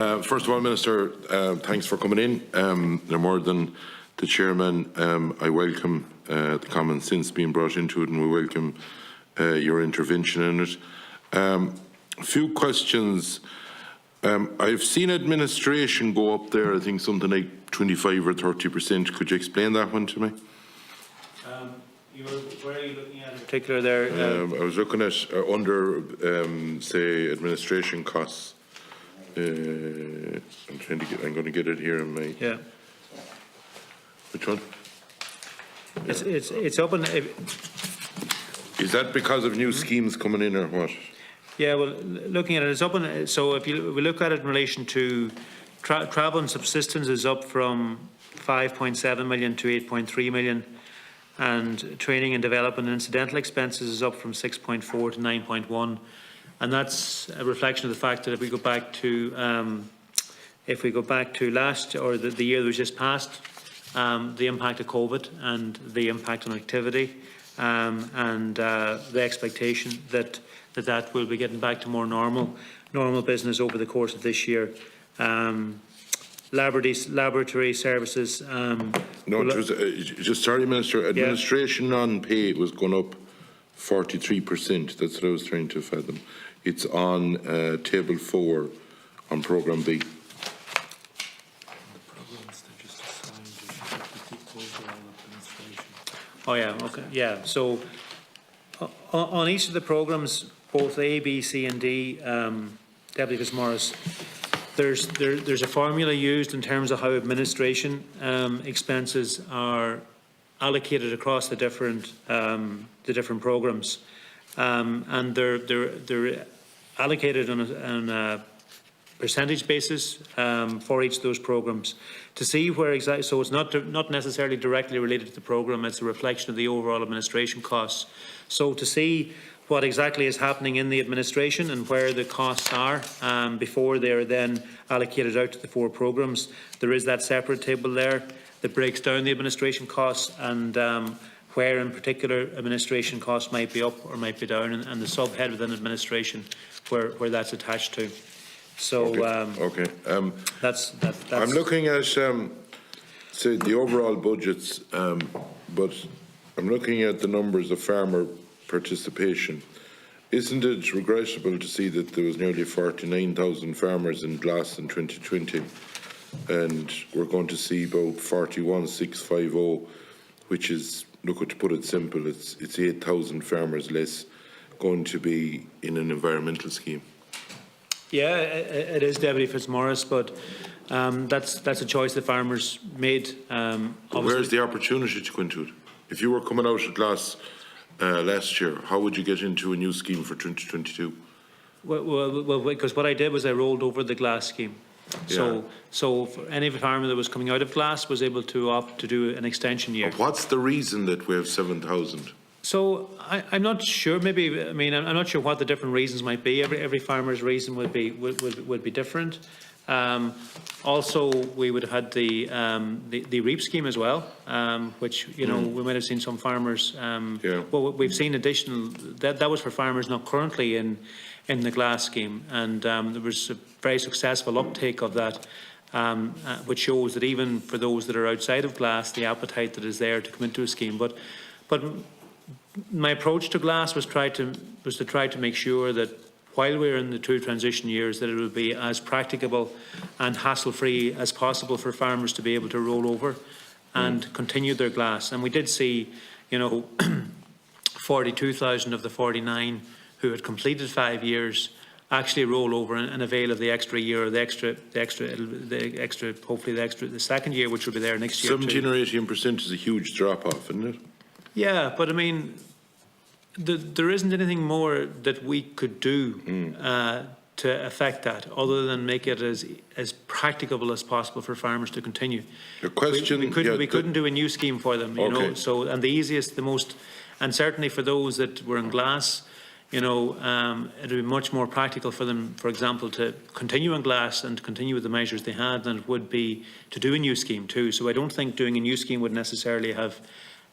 First of all, Minister, thanks for coming in. No more than the Chairman, I welcome the common sense being brought into it, and we welcome your intervention in it. A few questions. I've seen administration go up there, I think something like 25 or 30%. Could you explain that one to me? Where are you looking at in particular there? I was looking at under, say, administration costs. I'm going to get it here in my. Yeah. Which one? It's open. Is that because of new schemes coming in or what? Yeah. Well, looking at it, it's open. So if we look at it in relation to travel and subsistence, is up from 5.7 million to 8.3 million, and training and development and incidental expenses is up from 6.4 to 9.1. And that's a reflection of the fact that if we go back to last, or the year that was just passed, the impact of COVID and the impact on activity, and the expectation that will be getting back to more normal business over the course of this year. Laboratory services. No, it was, just sorry, Minister. Administration non-pay was going up 43%. That's what I was trying to fathom. It's on table 4 on programme B. Oh yeah, okay, yeah. So on each of the programmes, both A, B, C, and D, Deputy Fitzmaurice, there's a formula used in terms of how administration expenses are allocated across the different programmes, and they're allocated on a percentage basis for each of those programmes to see where exactly. So it's not necessarily directly related to the programme. It's a reflection of the overall administration costs. So to see what exactly is happening in the administration and where the costs are before they are then allocated out to the 4 programmes, there is that separate table there that breaks down the administration costs and where in particular administration costs might be up or might be down, and the subhead within administration where that's attached to. So that's I'm looking at say the overall budgets, but I'm looking at the numbers of farmer participation. Isn't it regrettable to see that there was nearly 49,000 farmers in Glass in 2020, and we're going to see about 41,650, which is, look, to put it simple, it's 8,000 farmers less going to be in an environmental scheme. Yeah, it is, Deputy Fitzmaurice, but that's a choice the farmers made. Where's the opportunity to go into it? If you were coming out of Glass last year, how would you get into a new scheme for 2022? Well, because what I did was I rolled over the Glass scheme. Yeah. So for any farmer that was coming out of Glass was able to opt to do an extension year. But what's the reason that we have 7,000? So I'm not sure. Maybe I'm not sure what the different reasons might be. Every farmer's reason would be different. Also, we would have had the REAP scheme as well, which we might have seen some farmers. Well, we've seen additional that was for farmers not currently in the Glass scheme, and there was a very successful uptake of that, which shows that even for those that are outside of Glass, the appetite that is there to come into a scheme. But my approach to Glass was to try to make sure that while we're in the 2 transition years, that it would be as practicable and hassle-free as possible for farmers to be able to roll over and continue their Glass. And we did see, 42,000 of the 49 who had completed 5 years actually roll over and avail of the extra year, or the second year, which will be there next year. 17 or 18% is a huge drop-off, isn't it? Yeah, but I mean, there isn't anything more that we could do to affect that, other than make it as practicable as possible for farmers to continue. The question, we couldn't do a new scheme for them, you know. So, and the easiest, the most, and certainly for those that were in Glass, it would be much more practical for them, for example, to continue in Glass and to continue with the measures they had than it would be to do a new scheme too. So I don't think doing a new scheme would necessarily have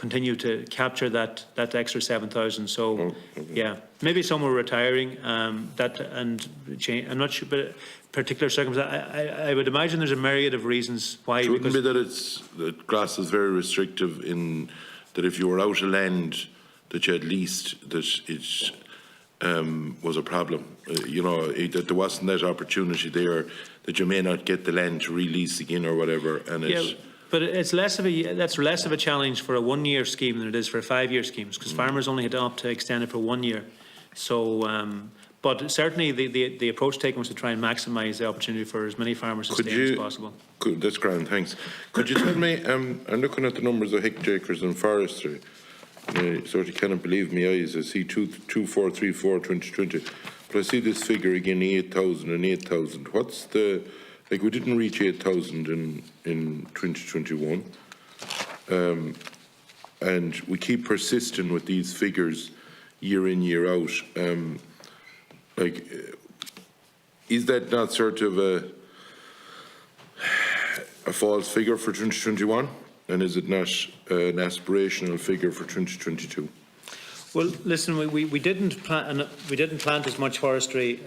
continue to capture that extra 7,000. So, yeah, maybe some were retiring. I'm not sure, but particular circumstances. I would imagine there's a myriad of reasons why. It wouldn't be that grass is very restrictive in that if you were out of land that you had leased, that it was a problem. That there wasn't that opportunity there, that you may not get the land to release again or whatever. And but that's less of a challenge for a 1-year scheme than it is for a 5-year scheme, because farmers only had to opt to extend it for 1 year. So, but certainly the approach taken was to try and maximise the opportunity for as many farmers to stay in as possible. That's grand, thanks. Could you tell me, I'm looking at the numbers of hectares in forestry, and I sort of cannot believe my eyes. I see 2434 2020, but I see this figure again, 8,000 and 8,000. What's the, like, we didn't reach 8,000 in 2021, and we keep persisting with these figures year in, year out. Is that not sort of a false figure for 2021? And is it not an aspirational figure for 2022? Well, listen, we didn't plant as much forestry,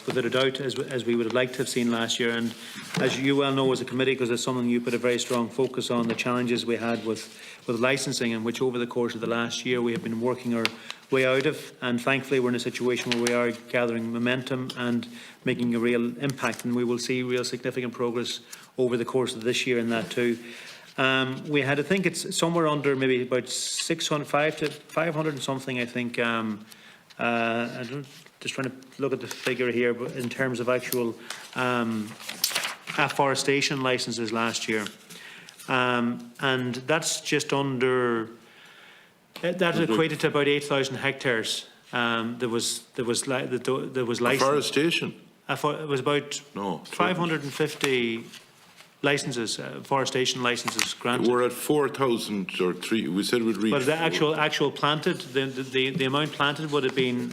without a doubt, as we would have liked to have seen last year. And as you well know as a committee, because it's something you put a very strong focus on, the challenges we had with licensing, and which over the course of the last year we have been working our way out of. And thankfully we're in a situation where we are gathering momentum and making a real impact, and we will see real significant progress over the course of this year in that too. We had, I think it's somewhere under maybe about 605 to 500 and something, I think. Just trying to look at the figure here, but in terms of actual afforestation licenses last year. And that's just under, that equated to about 8,000 hectares. There was licensed. Afforestation? It was about 550 licenses, forestation licenses granted. We're at 4,000 or 3. We said we'd reach. But the actual planted, the amount planted would have been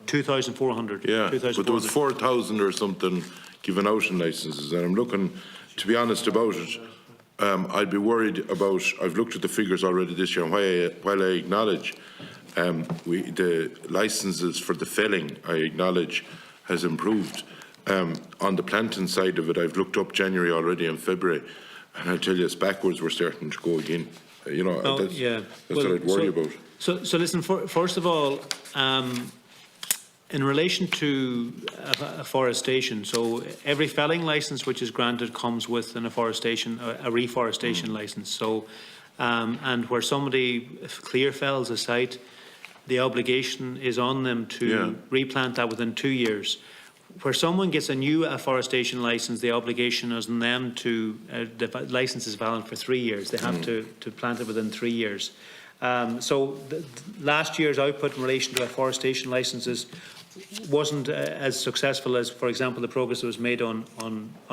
2,400. Yeah, but there was 4,000 or something given out in licenses, and I'm looking, to be honest about it, I'd be worried about. I've looked at the figures already this year, and while I acknowledge the licenses for the felling, I acknowledge has improved. On the planting side of it, I've looked up January already and February, and I tell you, it's backwards. We're starting to go again. That's what I'd worry about. So listen. First of all, in relation to afforestation, so every felling licence which is granted comes with a reforestation licence. So, and where somebody clear fells a site, the obligation is on them to replant that within 2 years. Where someone gets a new afforestation licence, the obligation is on them to, the licence is valid for 3 years. They have to plant it within 3 years. So last year's output in relation to afforestation licences wasn't as successful as, for example, the progress that was made on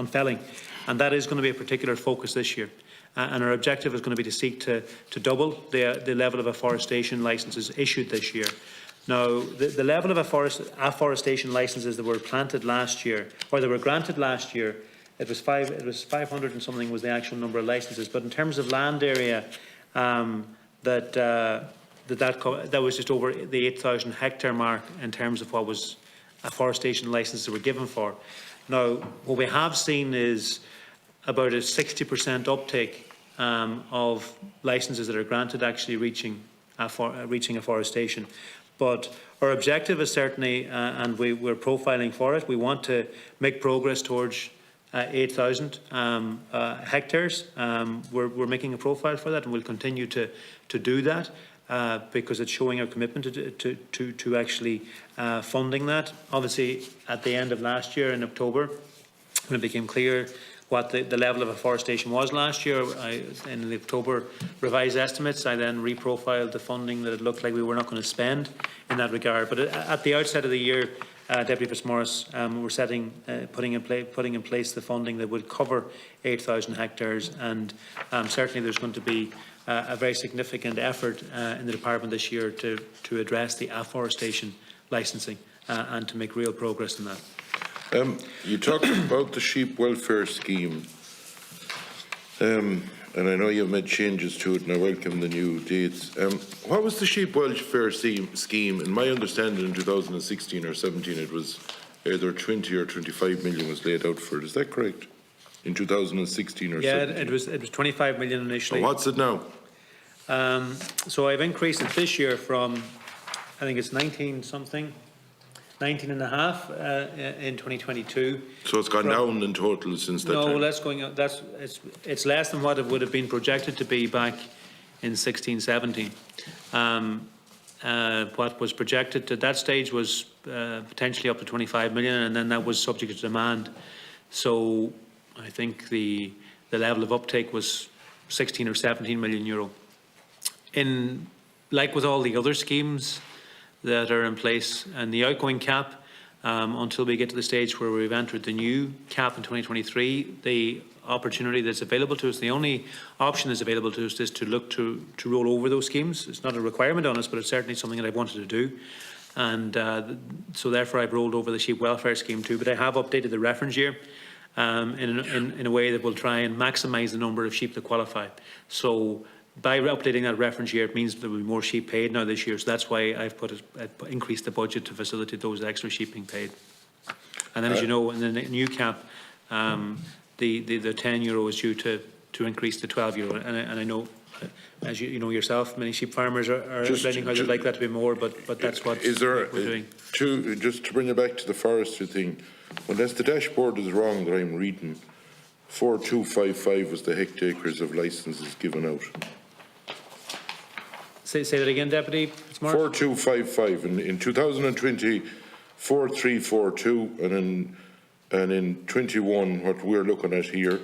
felling. And that is going to be a particular focus this year. And our objective is going to be to seek to double the level of afforestation licences issued this year. Now, the level of afforestation licences that were planted last year, or that were granted last year, it was 500 and something was the actual number of licences. But in terms of land area, that was just over the 8,000 hectare mark in terms of what was afforestation licences were given for. Now, what we have seen is about a 60% uptake of licences that are granted actually reaching afforestation. But our objective is certainly, and we're profiling for it, we want to make progress towards 8,000 hectares. We're making a profile for that, and we'll continue to do that because it's showing our commitment to actually funding that. Obviously, at the end of last year in October, when it became clear what the level of afforestation was last year, in the October revised estimates, I then reprofiled the funding that it looked like we were not going to spend in that regard. But at the outset of the year, Deputy Fitzmaurice, we're putting in place the funding that would cover 8,000 hectares, and certainly there's going to be a very significant effort in the department this year to address the afforestation licensing and to make real progress in that. You talked about the sheep welfare scheme. And I know you've made changes to it, and I welcome the new dates. What was the sheep welfare scheme? In my understanding, in 2016 or 17, it was either 20 or 25 million was laid out for it. Is that correct? In 2016 or 17? Yeah, it was 25 million initially. And what's it now? So I've increased it this year from, I think it's 19 and a half in 2022. So it's gone down in total since that time? No, that's going up. It's less than what it would have been projected to be back in 16, 17. What was projected at that stage was potentially up to 25 million, and then that was subject to demand. So I think the level of uptake was 16 or 17 million euro. Like with all the other schemes that are in place, and the outgoing cap, until we get to the stage where we've entered the new cap in 2023, the opportunity that's available to us, the only option that's available to us is to look to roll over those schemes. It's not a requirement on us, but it's certainly something that I wanted to do. And so therefore I've rolled over the sheep welfare scheme too, but I have updated the reference year in a way that will try and maximise the number of sheep that qualify. So by updating that reference year, it means there will be more sheep paid now this year. So that's why I've increased the budget to facilitate those extra sheep being paid. And then, as you know, in the new cap, the 10 euro is due to increase to 12 euro. And I know, as you know yourself, many sheep farmers are explaining how they'd like that to be more, but that's what we're doing. Just to bring it back to the forestry thing, unless the dashboard is wrong that I'm reading, 4255 was the hectares of licences given out. Say that again, Deputy Fitzmaurice. 4255 in 2020, 4342, and in 21, what we're looking at here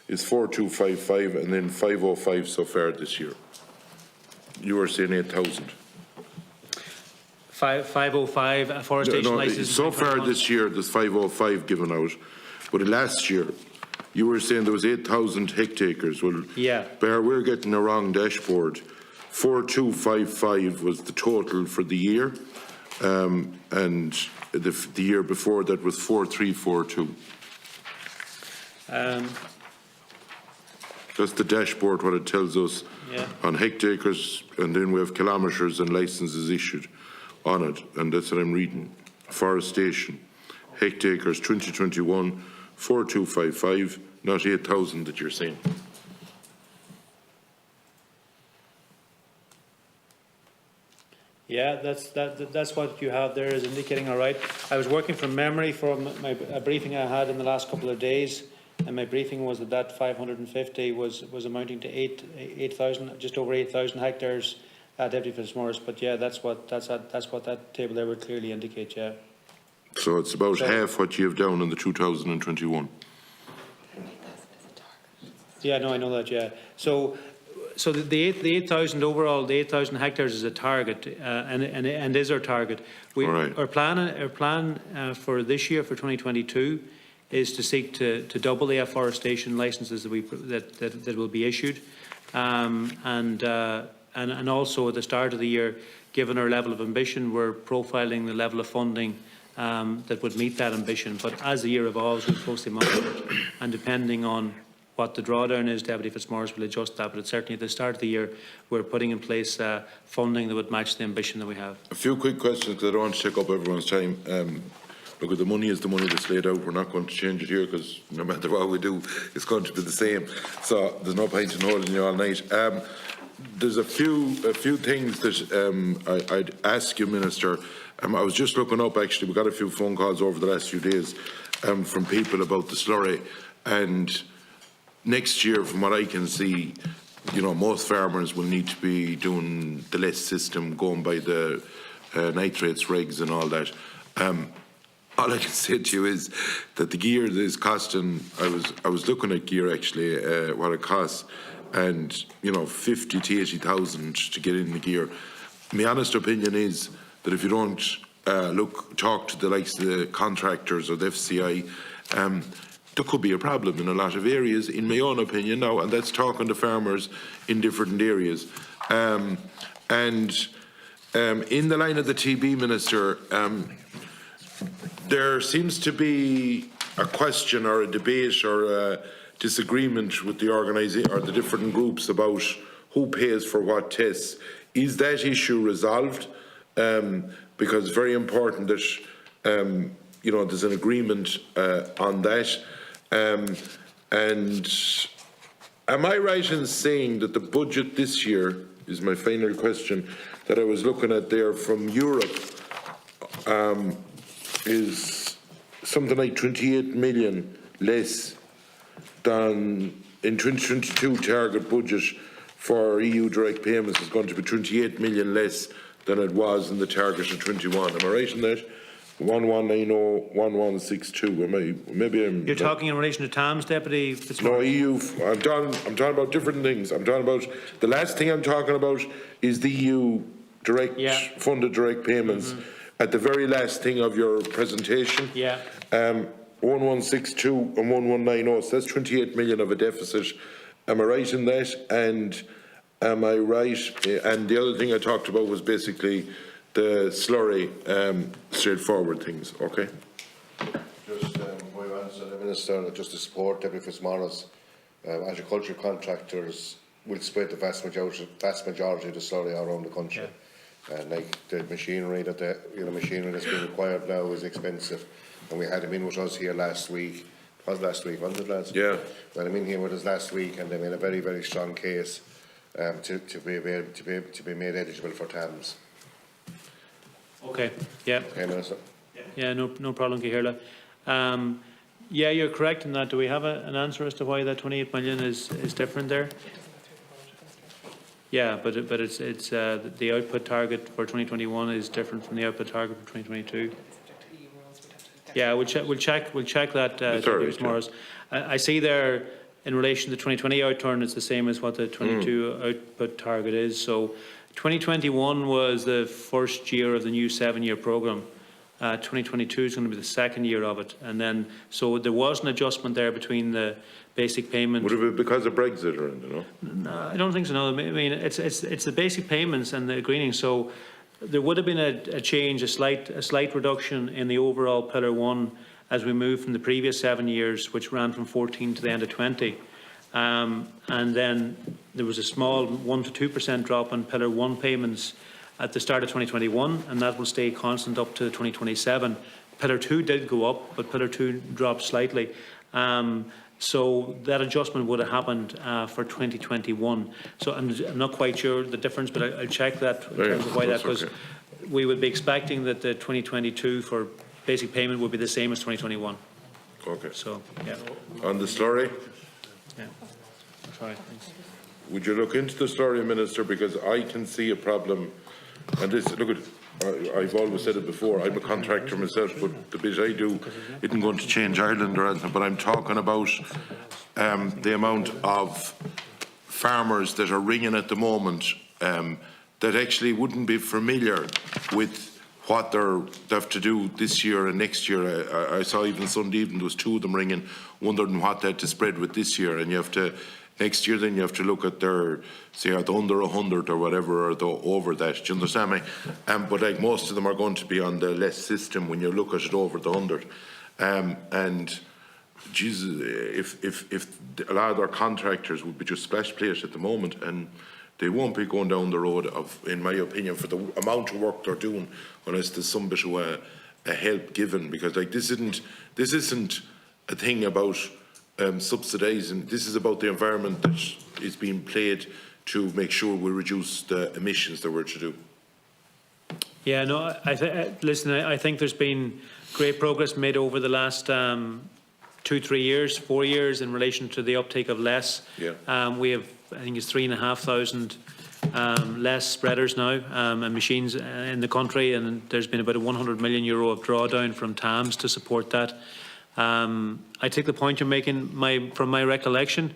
is 4255, and then 505 so far this year. You were saying 8,000. 505 afforestation licenses. So far this year, there's 505 given out, but last year, you were saying there was 8,000 hectares. Well, yeah. Bear, we're getting a wrong dashboard. 4255 was the total for the year, and the year before that was 4342. That's the dashboard, what it tells us on hectares, and then we have kilometres and licences issued on it, and that's what I'm reading. Forestation, hectares 2021, 4255, not 8,000 that you're saying. Yeah, that's what you have there is indicating, all right. I was working from memory from a briefing I had in the last couple of days, and my briefing was that 550 was amounting to 8,000, just over 8,000 hectares, Deputy Fitzmaurice. But yeah, that's what that table there would clearly indicate. Yeah. So it's about half what you have down in the 2021. Yeah, no, I know that. Yeah. So the 8,000 overall, the 8,000 hectares is a target, and is our target. Our plan for this year, for 2022, is to seek to double the afforestation licences that will be issued, and also at the start of the year, given our level of ambition, we're profiling the level of funding that would meet that ambition. But as the year evolves, we'll closely monitor it, and depending on what the drawdown is, Deputy Fitzmaurice will adjust that, but certainly at the start of the year, we're putting in place funding that would match the ambition that we have. A few quick questions, because I don't want to take up everyone's time. Look, the money is the money that's laid out. We're not going to change it here, because no matter what we do, it's going to be the same. So there's no point in holding you all night. There's a few things that I'd ask you, Minister. I was just looking up, actually, we got a few phone calls over the last few days from people about the slurry, and next year, from what I can see, you know, most farmers will need to be doing the less system, going by the nitrates regs and all that. All I can say to you is that the gear is costing, I was looking at gear actually, what it costs, and, you know, 50 to 80,000 to get in the gear. My honest opinion is that if you don't talk to the likes of the contractors or the FCI, there could be a problem in a lot of areas, in my own opinion now, and that's talking to farmers in different areas. In the line of the TB Minister, there seems to be a question or a debate or a disagreement with the organisation or the different groups about who pays for what tests. Is that issue resolved? Because it's very important that you know, there's an agreement on that. And am I right in saying that the budget this year, is my final question, that I was looking at there from Europe, is something like 28 million less than in 2022 target budget for EU direct payments is going to be 28 million less than it was in the target of 21. Am I right in that? 1190, 1162. Am I? Maybe I'm. You're talking in relation to TAMS, Deputy Fitzmaurice? No, EU. I'm talking about different things. I'm talking about the last thing I'm talking about is the EU direct funded direct payments. At the very last thing of your presentation. Yeah. 1162 and 1190. So that's 28 million of a deficit. Am I right in that? And am I right? And the other thing I talked about was basically the slurry, straightforward things. Okay. Just my answer, the Minister, just to support Deputy Fitzmaurice, agricultural contractors will spread the vast majority of the slurry around the country. And like the machinery machinery that's being required now is expensive. And we had him in with us here last week. It was last week, wasn't it, lads? Yeah. Well, I'm in here with us last week, and they made a very, very strong case to be made eligible for TAMS. Okay. Yeah. Okay, Minister. Yeah. No problem, Cahirla. Yeah, you're correct in that. Do we have an answer as to why that 28 million is different there? Yeah, but it's the output target for 2021 is different from the output target for 2022. Yeah, we'll check that, Morris. I see there in relation to the 2020 outturn, it's the same as what the 22 output target is. So 2021 was the first year of the new 7-year programme. 2022 is going to be the second year of it, and then so there was an adjustment there between the basic payment. Would it be because of Brexit or anything? No, I don't think so. No, I mean it's the basic payments and the greening. So there would have been a change, a slight reduction in the overall Pillar 1 as we moved from the previous 7 years, which ran from 14 to the end of 20. And then there was a small 1 to 2% drop in Pillar 1 payments at the start of 2021, and that will stay constant up to 2027. Pillar 2 did go up, but Pillar 2 dropped slightly. So that adjustment would have happened for 2021. So I'm not quite sure the difference, but I'll check that in terms of why that was. Okay. We would be expecting that the 2022 for basic payment would be the same as 2021. Okay. So, yeah. On the slurry? Yeah. I'll try. Thanks. Would you look into the slurry, Minister, because I can see a problem. And this, look at, I've always said it before, I'm a contractor myself, but the bit I do isn't going to change Ireland or anything, but I'm talking about the amount of farmers that are ringing at the moment that actually wouldn't be familiar with what they have to do this year and next year. I saw even Sunday evening there was 2 of them ringing, wondering what they had to spread with this year, and you have to next year, then you have to look at their, say, are they under 100 or whatever, or they're over that. Do you understand me? But like most of them are going to be on the less system when you look at it over the 100. And Jesus, if a lot of their contractors would be just splash players at the moment, and they won't be going down the road of, in my opinion, for the amount of work they're doing, unless there's some bit of a help given, because like this isn't a thing about subsidising. This is about the environment that is being played to make sure we reduce the emissions that we're to do. Yeah, no, listen, I think there's been great progress made over the last 2, 3 years, 4 years in relation to the uptake of less. Yeah. We have, I think it's 3,500 less spreaders now and machines in the country, and there's been about €100 million of drawdown from TAMS to support that. I take the point you're making. From my recollection,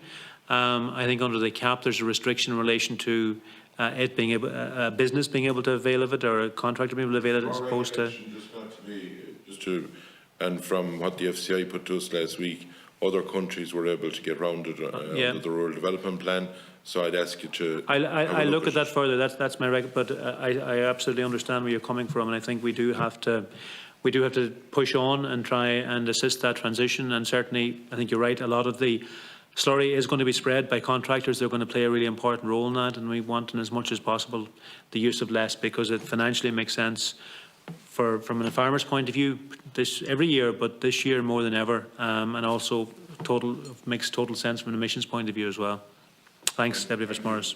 I think under the cap there's a restriction in relation to it being able, a business being able to avail of it, or a contractor being able to avail of it, as opposed to. And from what the FCI put to us last week, other countries were able to get round it under the Rural Development Plan. So I'd ask you to. I look at that further. That's my record. But I absolutely understand where you're coming from, and I think we do have to. We do have to push on and try and assist that transition, and certainly I think you're right, a lot of the slurry is going to be spread by contractors. They're going to play a really important role in that, and we want, in as much as possible, the use of less, because it financially makes sense from a farmer's point of view every year, but this year more than ever, and also makes total sense from an emissions point of view as well. Thanks, Deputy Fitzmaurice.